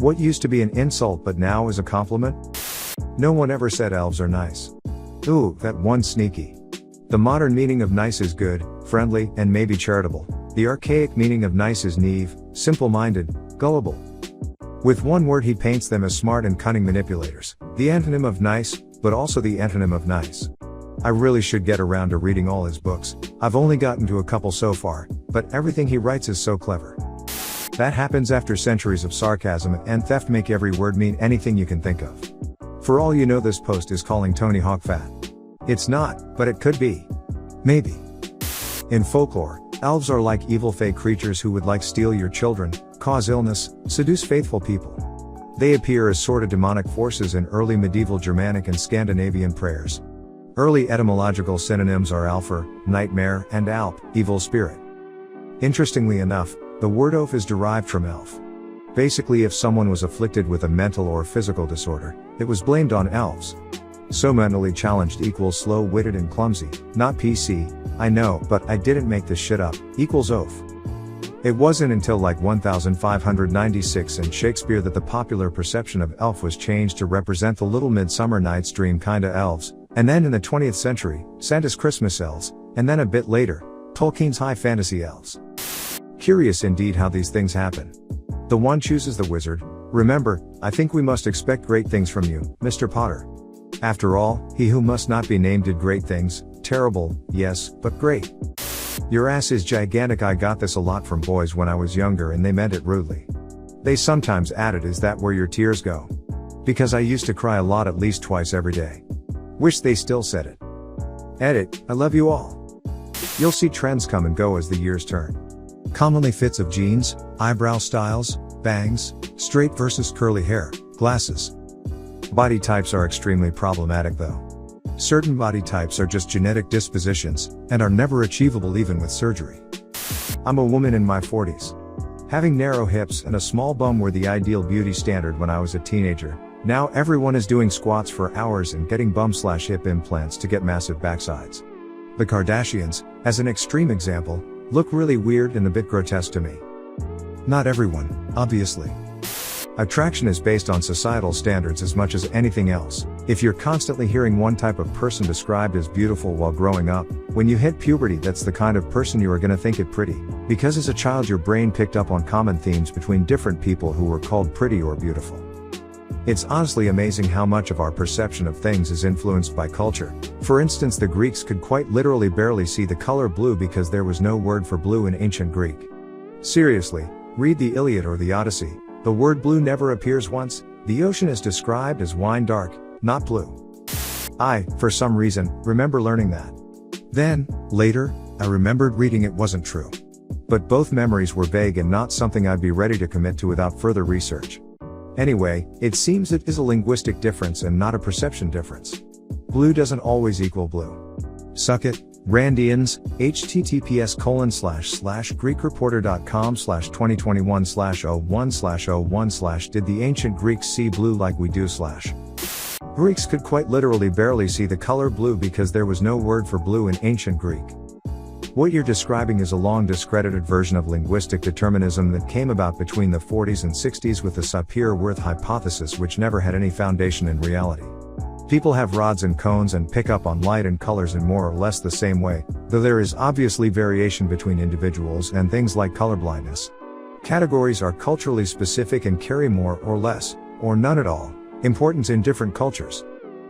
What used to be an insult but now is a compliment? No one ever said elves are nice. Ooh, that one sneaky. The modern meaning of nice is good, friendly, and maybe charitable. The archaic meaning of nice is naive, simple-minded, gullible. With one word he paints them as smart and cunning manipulators. The antonym of nice, but also the antonym of nice. I really should get around to reading all his books. I've only gotten to a couple so far, but everything he writes is so clever. That happens after centuries of sarcasm and theft make every word mean anything you can think of. For all you know, this post is calling Tony Hawk fat. It's not, but it could be. Maybe. In folklore, elves are like evil fey creatures who would steal your children, cause illness, seduce faithful people. They appear as sort of demonic forces in early medieval Germanic and Scandinavian prayers. Early etymological synonyms are alfr, nightmare, and alp, evil spirit. Interestingly enough, the word oaf is derived from elf. Basically, if someone was afflicted with a mental or physical disorder, it was blamed on elves. So mentally challenged equals slow-witted and clumsy, not PC, I know, but I didn't make this shit up, equals oaf. It wasn't until 1596 in Shakespeare that the popular perception of elf was changed to represent the little Midsummer Night's Dream kinda elves, and then in the 20th century, Santa's Christmas elves, and then a bit later, Tolkien's high fantasy elves. Curious indeed how these things happen. The one chooses the wizard. Remember, I think we must expect great things from you, Mr. Potter. After all, he who must not be named did great things, terrible, yes, but great. Your ass is gigantic. I got this a lot from boys when I was younger and they meant it rudely. They sometimes added, is that where your tears go? Because I used to cry a lot, at least twice every day. Wish they still said it. Edit, I love you all. You'll see trends come and go as the years turn. Commonly fits of jeans, eyebrow styles, bangs, straight versus curly hair, glasses. Body types are extremely problematic though. Certain body types are just genetic dispositions, and are never achievable even with surgery. I'm a woman in my 40s. Having narrow hips and a small bum were the ideal beauty standard when I was a teenager. Now everyone is doing squats for hours and getting bum/hip implants to get massive backsides. The Kardashians, as an extreme example, look really weird and a bit grotesque to me. Not everyone, obviously. Attraction is based on societal standards as much as anything else. If you're constantly hearing one type of person described as beautiful while growing up, when you hit puberty that's the kind of person you are gonna think it pretty. Because as a child your brain picked up on common themes between different people who were called pretty or beautiful. It's honestly amazing how much of our perception of things is influenced by culture. For instance, the Greeks could quite literally barely see the color blue because there was no word for blue in ancient Greek. Seriously, read the Iliad or the Odyssey. The word blue never appears once. The ocean is described as wine dark, not blue. I, for some reason, remember learning that. Then, later, I remembered reading it wasn't true. But both memories were vague and not something I'd be ready to commit to without further research. Anyway, it seems it is a linguistic difference and not a perception difference. Blue doesn't always equal blue. Suck it, Randians. https://greekreporter.com/2021/01/01/ Did the ancient Greeks see blue like we do / Greeks could quite literally barely see the color blue because there was no word for blue in ancient Greek. What you're describing is a long discredited version of linguistic determinism that came about between the 40s and 60s with the Sapir-Whorf hypothesis, which never had any foundation in reality. People have rods and cones and pick up on light and colors in more or less the same way, though there is obviously variation between individuals and things like colorblindness. Categories are culturally specific and carry more or less, or none at all, importance in different cultures.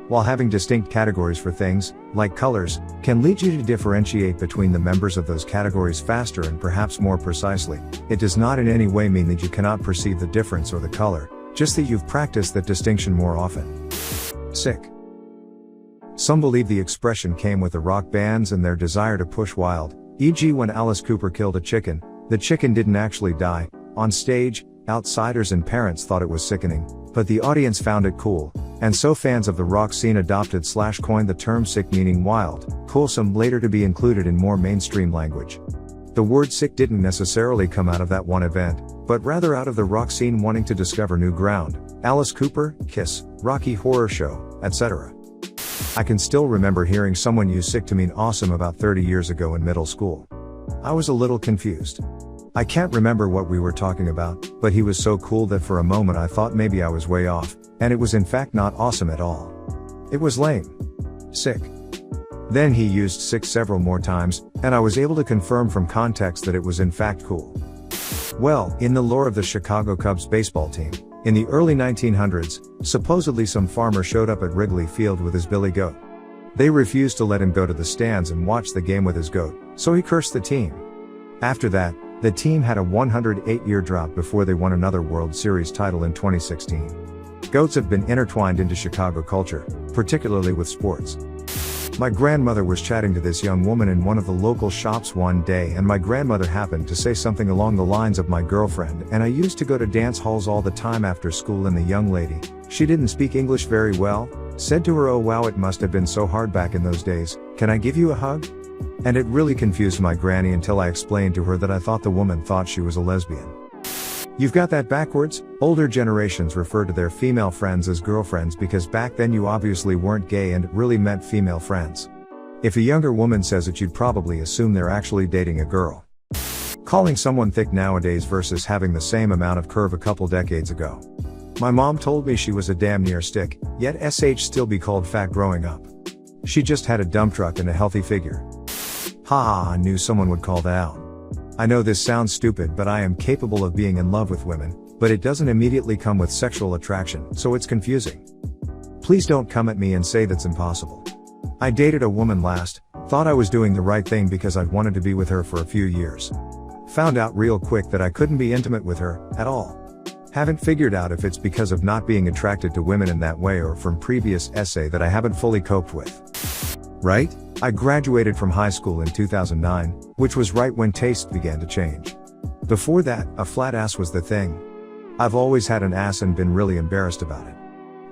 While having distinct categories for things, like colors, can lead you to differentiate between the members of those categories faster and perhaps more precisely, it does not in any way mean that you cannot perceive the difference or the color, just that you've practiced that distinction more often. Sick. Some believe the expression came with the rock bands and their desire to push wild, e.g. when Alice Cooper killed a chicken, the chicken didn't actually die. On stage, outsiders and parents thought it was sickening, but the audience found it cool, and so fans of the rock scene adopted/coined the term sick, meaning wild, wholesome, later to be included in more mainstream language. The word sick didn't necessarily come out of that one event, but rather out of the rock scene wanting to discover new ground. Alice Cooper, Kiss, Rocky Horror Show, etc. I can still remember hearing someone use sick to mean awesome about 30 years ago in middle school. I was a little confused. I can't remember what we were talking about, but he was so cool that for a moment I thought maybe I was way off, and it was in fact not awesome at all. It was lame. Sick. Then he used sick several more times, and I was able to confirm from context that it was in fact cool. Well, in the lore of the Chicago Cubs baseball team, in the early 1900s, supposedly some farmer showed up at Wrigley Field with his billy goat. They refused to let him go to the stands and watch the game with his goat, so he cursed the team. After that, the team had a 108-year drought before they won another World Series title in 2016. Goats have been intertwined into Chicago culture, particularly with sports. My grandmother was chatting to this young woman in one of the local shops one day, and my grandmother happened to say something along the lines of, "My girlfriend and I used to go to dance halls all the time after school, and the young lady, she didn't speak English very well, said to her, 'Oh wow, it must have been so hard back in those days, can I give you a hug?' And it really confused my granny until I explained to her that I thought the woman thought she was a lesbian." You've got that backwards. Older generations refer to their female friends as girlfriends because back then you obviously weren't gay and it really meant female friends. If a younger woman says it, you'd probably assume they're actually dating a girl. Calling someone thick nowadays versus having the same amount of curve a couple decades ago. My mom told me she was a damn near stick, yet still be called fat growing up. She just had a dump truck and a healthy figure. Haha, I knew someone would call that out. I know this sounds stupid, but I am capable of being in love with women, but it doesn't immediately come with sexual attraction, so it's confusing. Please don't come at me and say that's impossible. I dated a woman last, thought I was doing the right thing because I'd wanted to be with her for a few years. Found out real quick that I couldn't be intimate with her, at all. Haven't figured out if it's because of not being attracted to women in that way or from previous essay that I haven't fully coped with. Right? I graduated from high school in 2009, which was right when tastes began to change. Before that, a flat ass was the thing. I've always had an ass and been really embarrassed about it.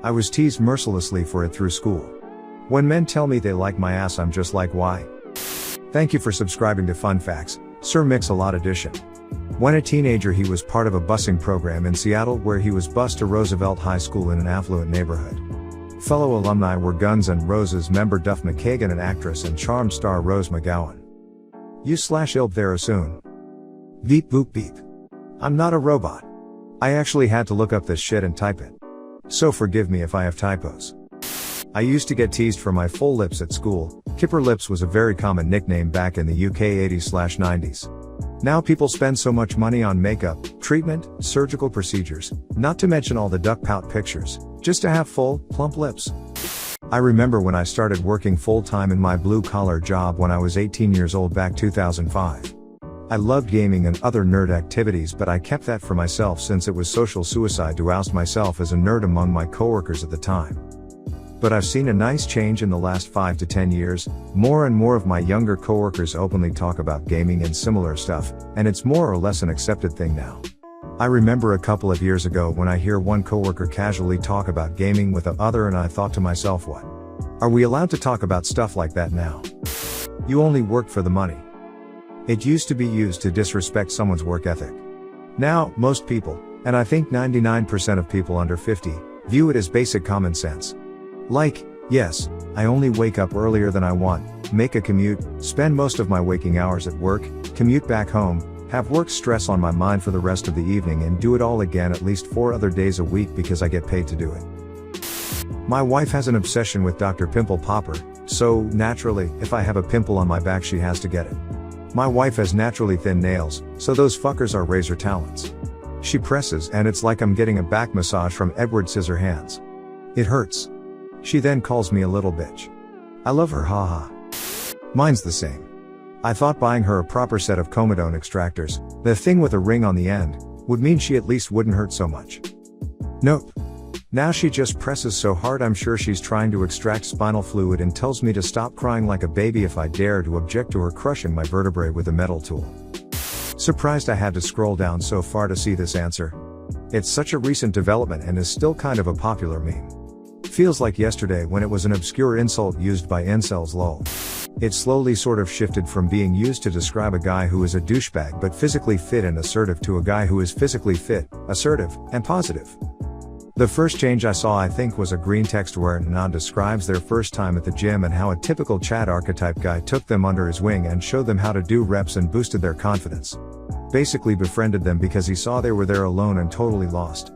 I was teased mercilessly for it through school. When men tell me they like my ass, I'm just like, why? Thank you for subscribing to Fun Facts, Sir Mix-a-Lot Edition. When a teenager, he was part of a busing program in Seattle where he was bused to Roosevelt High School in an affluent neighborhood. Fellow alumni were Guns N' Roses member Duff McKagan and actress and Charmed star Rose McGowan. You/ilp there soon. Beep boop beep. I'm not a robot. I actually had to look up this shit and type it. So forgive me if I have typos. I used to get teased for my full lips at school. Kipper lips was a very common nickname back in the UK 80s/90s. Now people spend so much money on makeup, treatment, surgical procedures, not to mention all the duck pout pictures, just to have full, plump lips. I remember when I started working full-time in my blue-collar job when I was 18 years old back 2005. I loved gaming and other nerd activities, but I kept that for myself since it was social suicide to oust myself as a nerd among my coworkers at the time. But I've seen a nice change in the last 5 to 10 years, more and more of my younger coworkers openly talk about gaming and similar stuff, and it's more or less an accepted thing now. I remember a couple of years ago when I hear one coworker casually talk about gaming with the other, and I thought to myself, what? Are we allowed to talk about stuff like that now? You only work for the money. It used to be used to disrespect someone's work ethic. Now, most people, and I think 99% of people under 50, view it as basic common sense. Like, yes, I only wake up earlier than I want, make a commute, spend most of my waking hours at work, commute back home, have work stress on my mind for the rest of the evening, and do it all again at least 4 other days a week because I get paid to do it. My wife has an obsession with Dr. Pimple Popper, so, naturally, if I have a pimple on my back she has to get it. My wife has naturally thin nails, so those fuckers are razor talons. She presses and it's like I'm getting a back massage from Edward Scissorhands. It hurts. She then calls me a little bitch. I love her, haha. Mine's the same. I thought buying her a proper set of comedone extractors, the thing with a ring on the end, would mean she at least wouldn't hurt so much. Nope. Now she just presses so hard I'm sure she's trying to extract spinal fluid and tells me to stop crying like a baby if I dare to object to her crushing my vertebrae with a metal tool. Surprised I had to scroll down so far to see this answer. It's such a recent development and is still kind of a popular meme. Feels like yesterday when it was an obscure insult used by incels lol. It slowly sort of shifted from being used to describe a guy who is a douchebag but physically fit and assertive to a guy who is physically fit, assertive, and positive. The first change I saw I think was a green text where Nan describes their first time at the gym and how a typical Chad archetype guy took them under his wing and showed them how to do reps and boosted their confidence. Basically befriended them because he saw they were there alone and totally lost.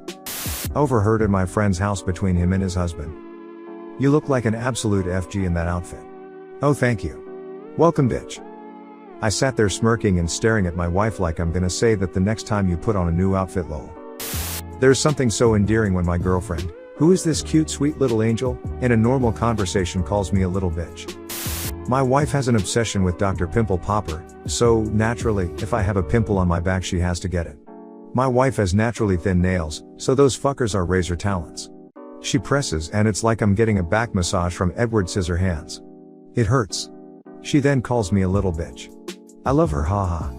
Overheard at my friend's house between him and his husband. You look like an absolute FG in that outfit. Oh thank you. Welcome bitch. I sat there smirking and staring at my wife like I'm gonna say that the next time you put on a new outfit lol. There's something so endearing when my girlfriend, who is this cute sweet little angel, in a normal conversation calls me a little bitch. My wife has an obsession with Dr. Pimple Popper, so, naturally, if I have a pimple on my back she has to get it. My wife has naturally thin nails, so those fuckers are razor talons. She presses and it's like I'm getting a back massage from Edward Scissorhands. It hurts. She then calls me a little bitch. I love her haha.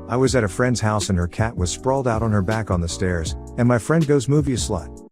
I was at a friend's house and her cat was sprawled out on her back on the stairs, and my friend goes move you slut.